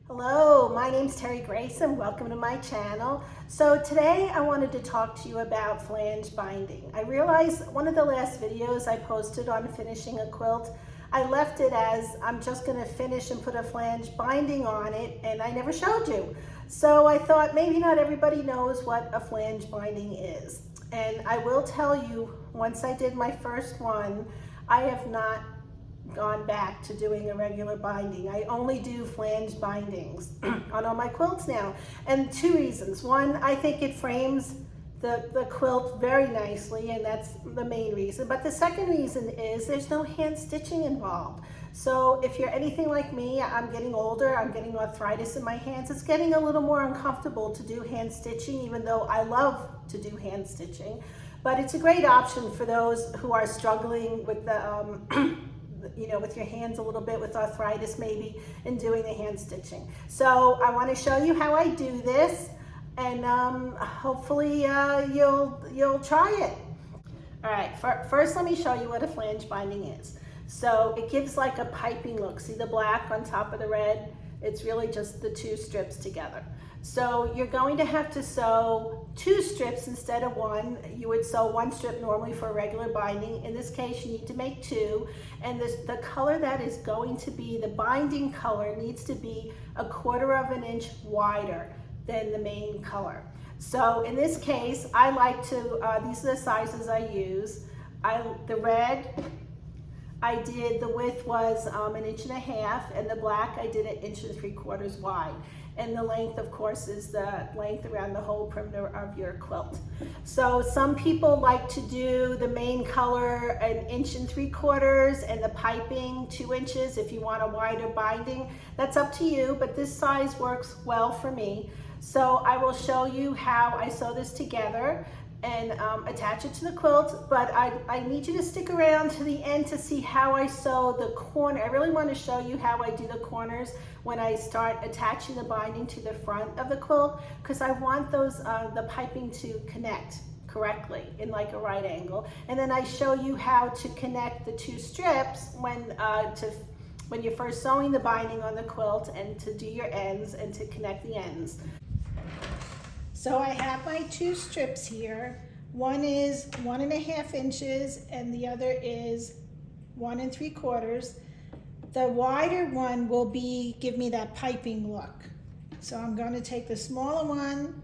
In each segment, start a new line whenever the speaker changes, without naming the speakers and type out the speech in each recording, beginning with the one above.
Hello, my name's Terigrayce and welcome to my channel. So today I wanted to talk to you about flange binding. I realized one of the last videos I posted on finishing a quilt, I left it as I'm just going to finish and put a flange binding on it, and I never showed you. So I thought maybe not everybody knows what a flange binding is. And I will tell you, once I did my first one, I have not gone back to doing a regular binding. I only do flange bindings on all my quilts now, and two reasons. One, I think it frames the quilt very nicely, and that's the main reason. But the second reason is there's no hand stitching involved. So if you're anything like me, I'm getting older, I'm getting arthritis in my hands, it's getting a little more uncomfortable to do hand stitching, even though I love to do hand stitching. But it's a great option for those who are struggling with the with your hands a little bit, with arthritis maybe, and doing the hand stitching. So I want to show you how I do this, and hopefully you'll try it. All right, first let me show you what a flange binding is. So it gives like a piping look. See the black on top of the red? It's really just the two strips together. So you're going to have to sew two strips instead of one. You would sew one strip normally for a regular binding. In this case, you need to make two. And the color that is going to be, the binding color, needs to be 1/4 of an inch wider than the main color. So in this case, I like to, these are the sizes I use. The red, I did, the width was 1.5 inches, and the black I did 1 3/4 wide. And the length, of course, is the length around the whole perimeter of your quilt. So some people like to do the main color 1 3/4 inches and the piping 2 inches if you want a wider binding. That's up to you, but this size works well for me. So I will show you how I sew this together and attach it to the quilt, but I need you to stick around to the end to see how I sew the corner. I really want to show you how I do the corners when I start attaching the binding to the front of the quilt, because I want those the piping to connect correctly in like a right angle. And then I show you how to connect the two strips when you're first sewing the binding on the quilt, and to do your ends and to connect the ends. So I have my two strips here. One is 1.5 inches and the other is 1 3/4. The wider one will give me that piping look. So I'm going to take the smaller one,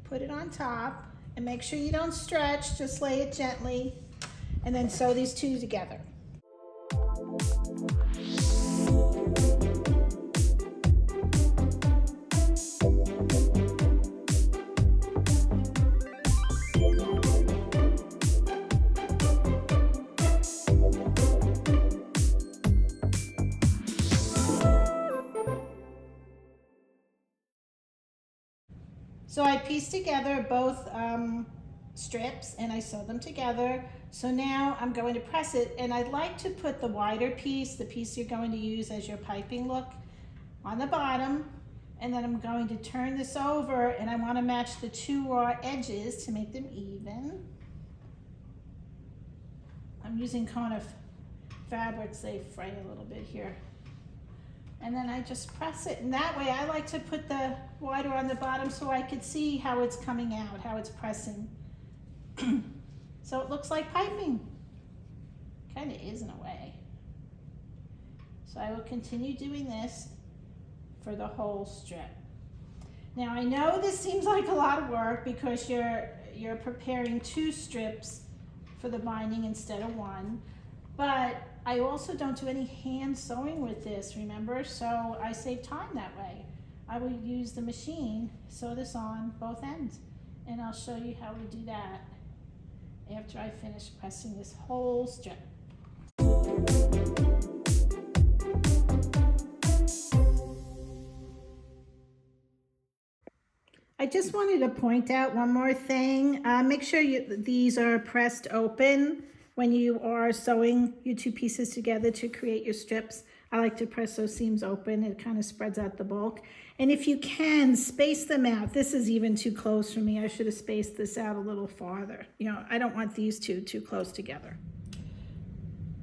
put it on top, and make sure you don't stretch, just lay it gently, and then sew these two together. So I pieced together both strips and I sewed them together. So now I'm going to press it, and I'd like to put the wider piece, the piece you're going to use as your piping look, on the bottom, and then I'm going to turn this over, and I want to match the two raw edges to make them even. I'm using kind of fabrics, they fray a little bit here. And then I just press it, and that way I like to put the wider on the bottom so I could see how it's coming out, how it's pressing. So it looks like piping. Kind of is in a way. So I will continue doing this for the whole strip. Now I know this seems like a lot of work because you're preparing two strips for the binding instead of one, but I also don't do any hand sewing with this, remember? So I save time that way. I will use the machine, sew this on both ends, and I'll show you how we do that after I finish pressing this whole strip. I just wanted to point out one more thing. Make sure these are pressed open when you are sewing your two pieces together to create your strips. I like to press those seams open. It kind of spreads out the bulk. And if you can, space them out. This is even too close for me. I should have spaced this out a little farther. You know, I don't want these two too close together.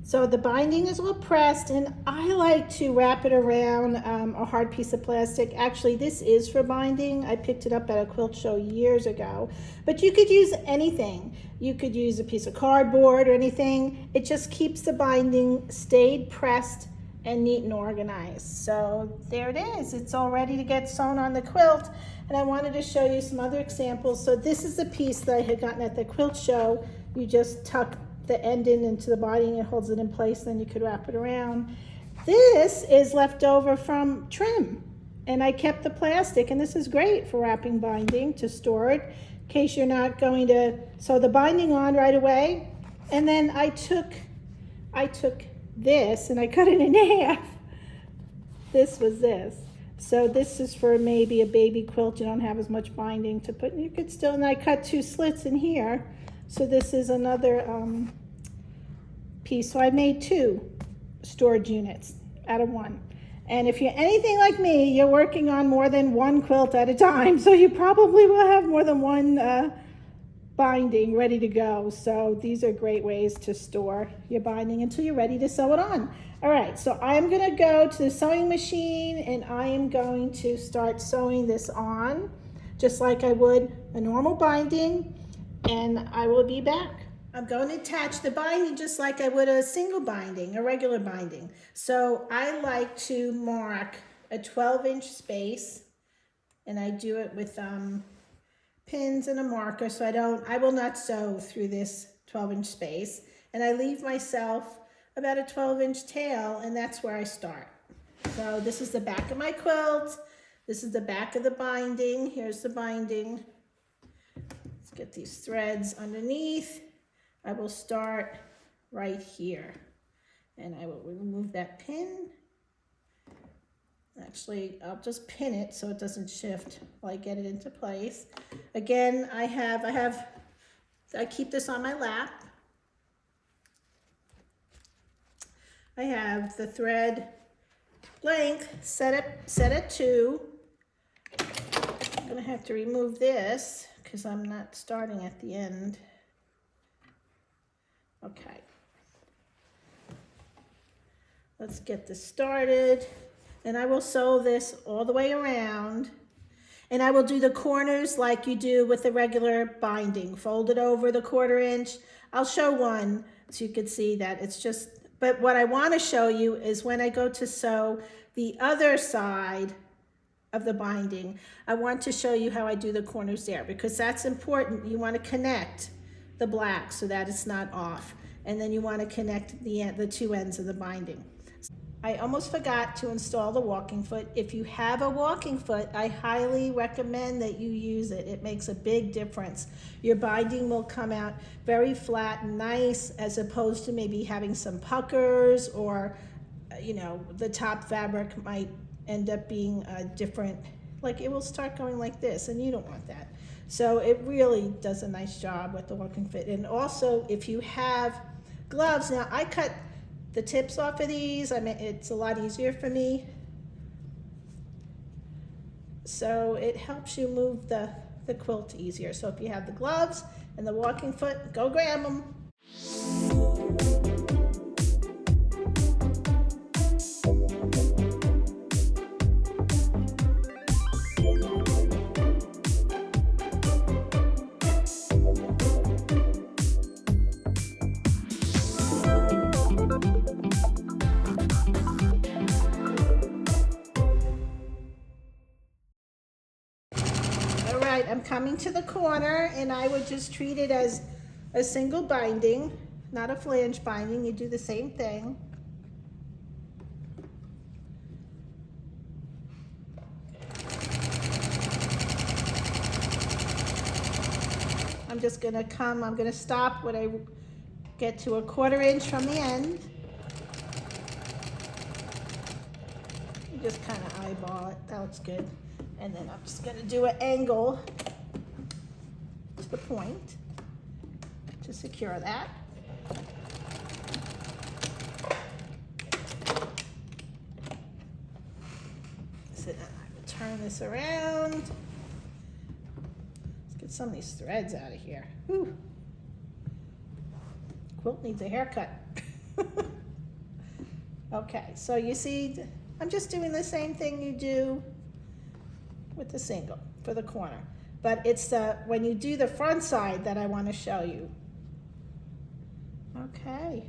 So the binding is all pressed, and I like to wrap it around a hard piece of plastic. Actually, this is for binding. I picked it up at a quilt show years ago, but you could use anything. You could use a piece of cardboard or anything. It just keeps the binding stayed pressed and neat and organized. So there it is. It's all ready to get sewn on the quilt, and I wanted to show you some other examples. So this is a piece that I had gotten at the quilt show. You just tuck the end into the binding, it holds it in place, then you could wrap it around. This is left over from trim, and I kept the plastic, and this is great for wrapping binding to store it in case you're not going to sew the binding on right away. And then I took this and I cut it in half. This was this. So this is for maybe a baby quilt. You don't have as much binding to put, you could still, and I cut 2 slits in here. So this is another piece. So I made 2 storage units out of 1. And if you're anything like me, you're working on more than 1 quilt at a time. So you probably will have more than 1 binding ready to go. So these are great ways to store your binding until you're ready to sew it on. All right, so I'm gonna go to the sewing machine and I am going to start sewing this on just like I would a normal binding. And I will be back. I'm going to attach the binding just like I would a single binding, a regular binding. So I like to mark a 12-inch space, and I do it with pins and a marker, so I will not sew through this 12-inch space. And I leave myself about a 12-inch tail, and that's where I start. So this is the back of my quilt. This is the back of the binding. Here's the binding. Get these threads underneath. I will start right here, and I will remove that pin. Actually, I'll just pin it so it doesn't shift while I get it into place. Again, I keep this on my lap. I have the thread length set at 2. I'm gonna have to remove this because I'm not starting at the end. Okay. Let's get this started. And I will sew this all the way around. And I will do the corners like you do with the regular binding. Fold it over the 1/4 inch. I'll show one so you can see that it's just, but what I want to show you is when I go to sew the other side of the binding, I want to show you how I do the corners there because that's important. You want to connect the black so that it's not off, and then you want to connect the 2 ends of the binding. I almost forgot to install the walking foot. If you have a walking foot, I highly recommend that you use it. It makes a big difference. Your binding will come out very flat and nice as opposed to maybe having some puckers or, you know, the top fabric might end up being different, like it will start going like this, and you don't want that. So it really does a nice job with the walking foot. And also, if you have gloves, now I cut the tips off of these. I mean, it's a lot easier for me. So it helps you move the quilt easier. So if you have the gloves and the walking foot, go grab them. I'm coming to the corner, and I would just treat it as a single binding, not a flange binding. You do the same thing. I'm just gonna I'm gonna stop when I get to a 1/4 inch from the end. You just kind of eyeball it, that looks good. And then I'm just going to do an angle to the point to secure that. So then I will turn this around. Let's get some of these threads out of here. Whew. Quilt needs a haircut. Okay, so you see, I'm just doing the same thing you do with the single for the corner. But it's when you do the front side that I want to show you. Okay.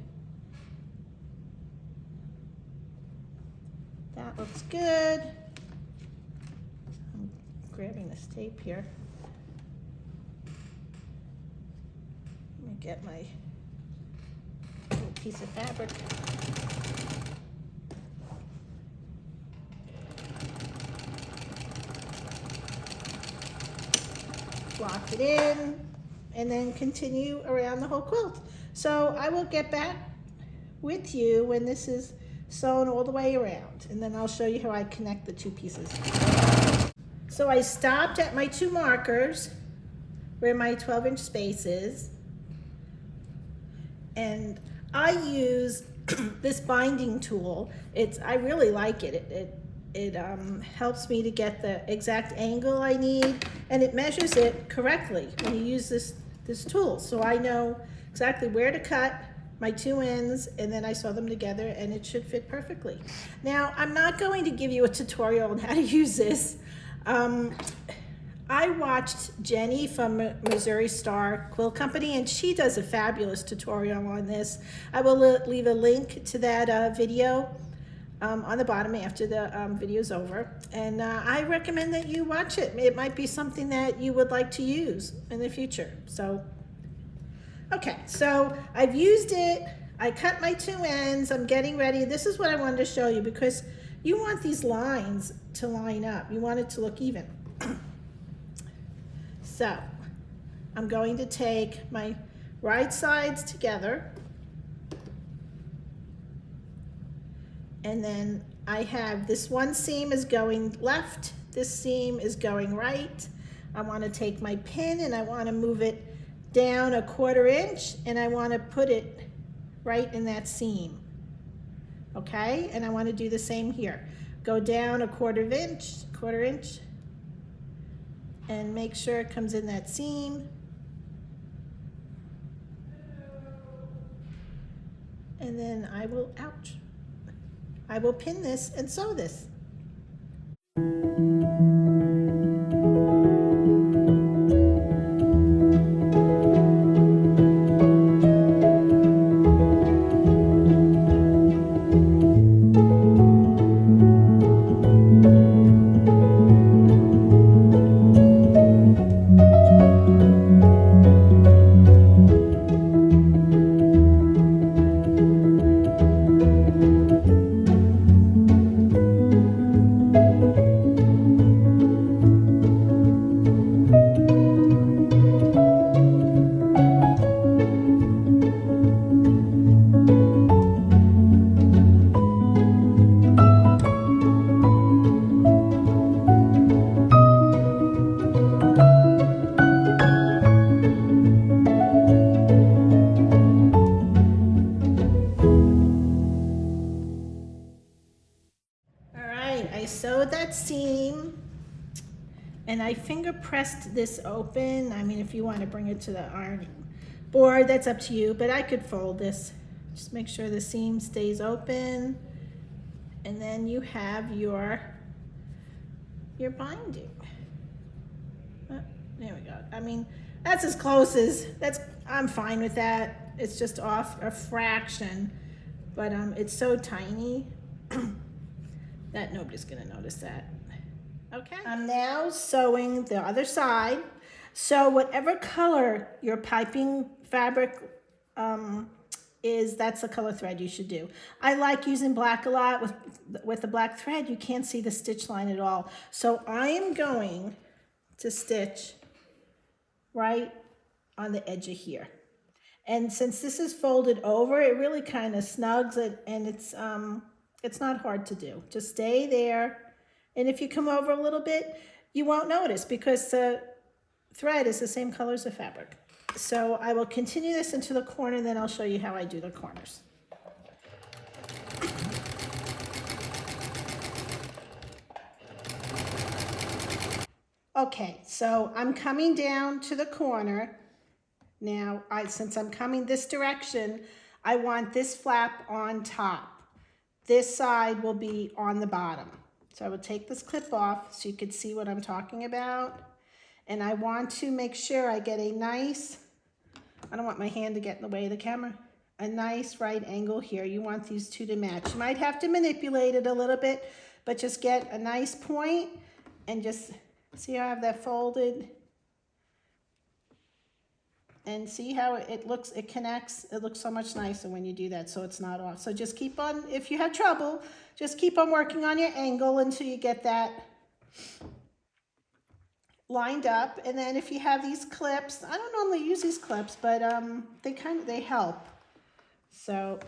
That looks good. I'm grabbing this tape here. Let me get my little piece of fabric. Lock it in, and then continue around the whole quilt. So I will get back with you when this is sewn all the way around, and then I'll show you how I connect the two pieces. So I stopped at my 2 markers where my 12-inch space is, and I use this binding tool. I really like it. It helps me to get the exact angle I need, and it measures it correctly when you use this tool. So I know exactly where to cut my 2 ends, and then I sew them together, and it should fit perfectly. Now, I'm not going to give you a tutorial on how to use this. I watched Jenny from Missouri Star Quilt Company, and she does a fabulous tutorial on this. I will leave a link to that video on the bottom after the video's over, and I recommend that you watch it. It might be something that you would like to use in the future. So, okay, so I've used it. I cut my 2 ends. I'm getting ready. This is what I wanted to show you because you want these lines to line up. You want it to look even. So, I'm going to take my right sides together. And then I have this one seam is going left, this seam is going right. I want to take my pin and I want to move it down 1/4 inch, and I want to put it right in that seam. Okay, and I want to do the same here. Go down 1/4 inch, and make sure it comes in that seam. And then I will, I will pin this and sew this. Sewed that seam, and I finger pressed this open. I mean, if you want to bring it to the ironing board, that's up to you, but I could fold this. Just make sure the seam stays open, and then you have your binding. Oh, there we go. I mean, that's as close as, I'm fine with that. It's just off a fraction, but it's so tiny that nobody's gonna notice that. Okay, I'm now sewing the other side. So whatever color your piping fabric is, that's the color thread you should do. I like using black a lot. With the black thread, you can't see the stitch line at all. So I am going to stitch right on the edge of here. And since this is folded over, it really kind of snugs it, and it's not hard to do. Just stay there. And if you come over a little bit, you won't notice because the thread is the same color as the fabric. So I will continue this into the corner, then I'll show you how I do the corners. Okay, so I'm coming down to the corner. Now, since I'm coming this direction, I want this flap on top. This side will be on the bottom. So I will take this clip off so you can see what I'm talking about. And I want to make sure I get a nice, I don't want my hand to get in the way of the camera, a nice right angle here. You want these two to match. You might have to manipulate it a little bit, but just get a nice point and just see how I have that folded. And see how it looks, it connects. It looks so much nicer when you do that, so it's not off. So just keep on, if you have trouble, just keep on working on your angle until you get that lined up. And then if you have these clips, I don't normally use these clips, but they help. So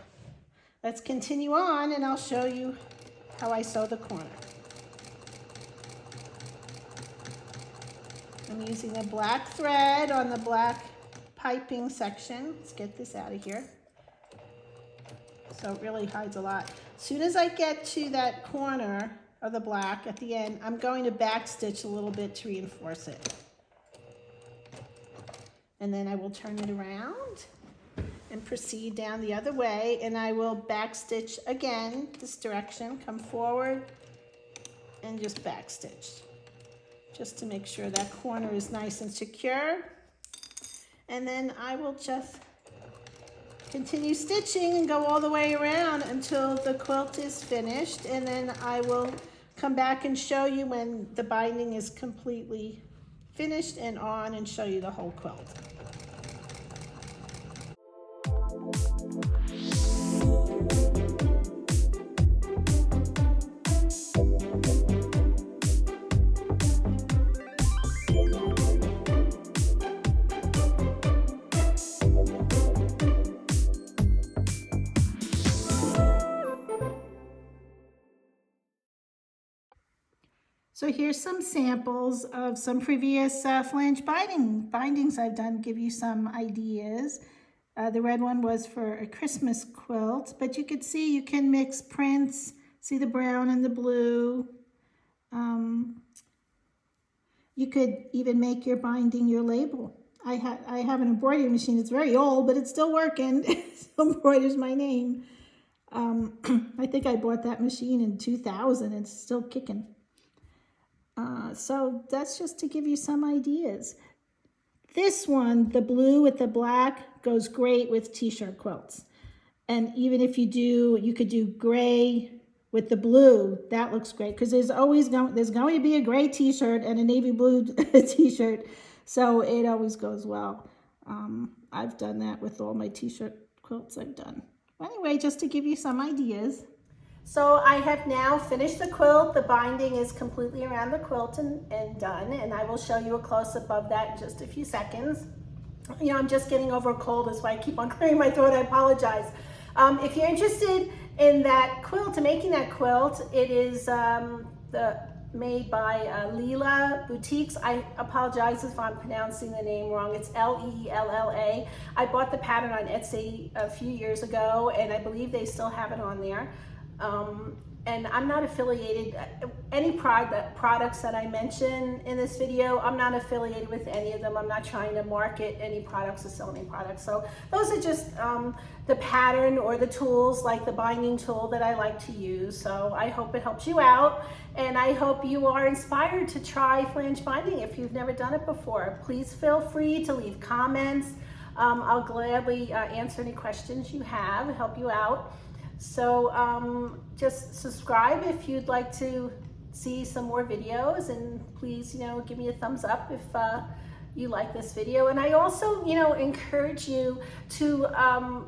let's continue on and I'll show you how I sew the corner. I'm using a black thread on the black piping section. Let's get this out of here. So it really hides a lot. As soon as I get to that corner of the black at the end, I'm going to back stitch a little bit to reinforce it. And then I will turn it around and proceed down the other way, and I will back stitch again this direction, come forward and just back stitch, just to make sure that corner is nice and secure. And then I will just continue stitching and go all the way around until the quilt is finished. And then I will come back and show you when the binding is completely finished and on, and show you the whole quilt. So here's some samples of some previous flange bindings I've done, give you some ideas. The red one was for a Christmas quilt, but you could see you can mix prints, see the brown and the blue. You could even make your binding your label. I have an embroidery machine. It's very old, but it's still working. It still embroiders my name. I think I bought that machine in 2000. It's still kicking. So that's just to give you some ideas. This one, the blue with the black, goes great with t-shirt quilts. And even if you could do gray with the blue, that looks great, because there's going to be a gray t-shirt and a navy blue t-shirt, so it always goes well. I've done that with all my t-shirt quilts I've done. Anyway, just to give you some ideas. So I have now finished the quilt. The binding is completely around the quilt and done, and I will show you a close-up of that in just a few seconds. You know, I'm just getting over a cold, that's why I keep on clearing my throat. I apologize. If you're interested in that quilt, in making that quilt, it is made by Leela Boutiques. I apologize if I'm pronouncing the name wrong. It's L-E-L-L-A. I bought the pattern on Etsy a few years ago, and I believe they still have it on there. And I'm not affiliated, any products that I mention in this video, I'm not affiliated with any of them. I'm not trying to market any products or sell any products. So those are just the pattern or the tools, like the binding tool that I like to use. So I hope it helps you out, and I hope you are inspired to try flange binding if you've never done it before. Please feel free to leave comments. I'll gladly answer any questions you have, help you out. So just subscribe if you'd like to see some more videos, and please, give me a thumbs up if you like this video. And I also, encourage you to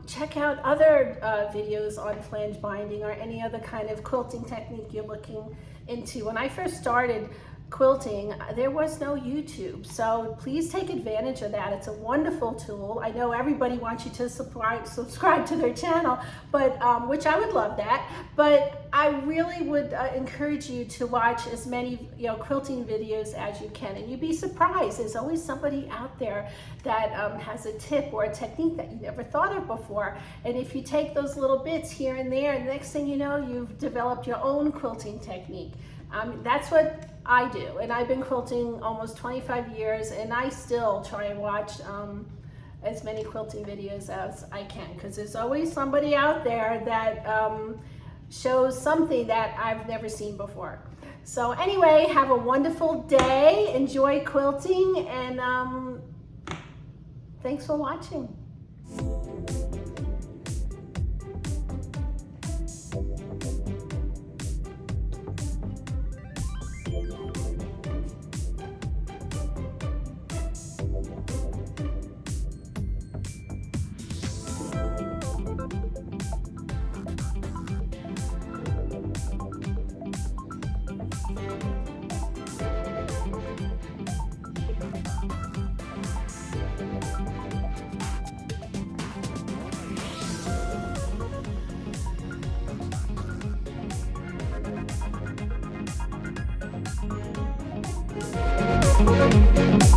check out other videos on flange binding or any other kind of quilting technique you're looking into. When I first started, quilting, there was no YouTube. So please take advantage of that. It's a wonderful tool. I know everybody wants you to subscribe to their channel, but which I would love that. But I really would encourage you to watch as many quilting videos as you can, and you'd be surprised. There's always somebody out there that has a tip or a technique that you never thought of before. And if you take those little bits here and there, and the next thing you know, you've developed your own quilting technique. That's what I do, and I've been quilting almost 25 years, and I still try and watch as many quilting videos as I can, because there's always somebody out there that shows something that I've never seen before. So anyway, have a wonderful day, enjoy quilting, and thanks for watching. Thank you.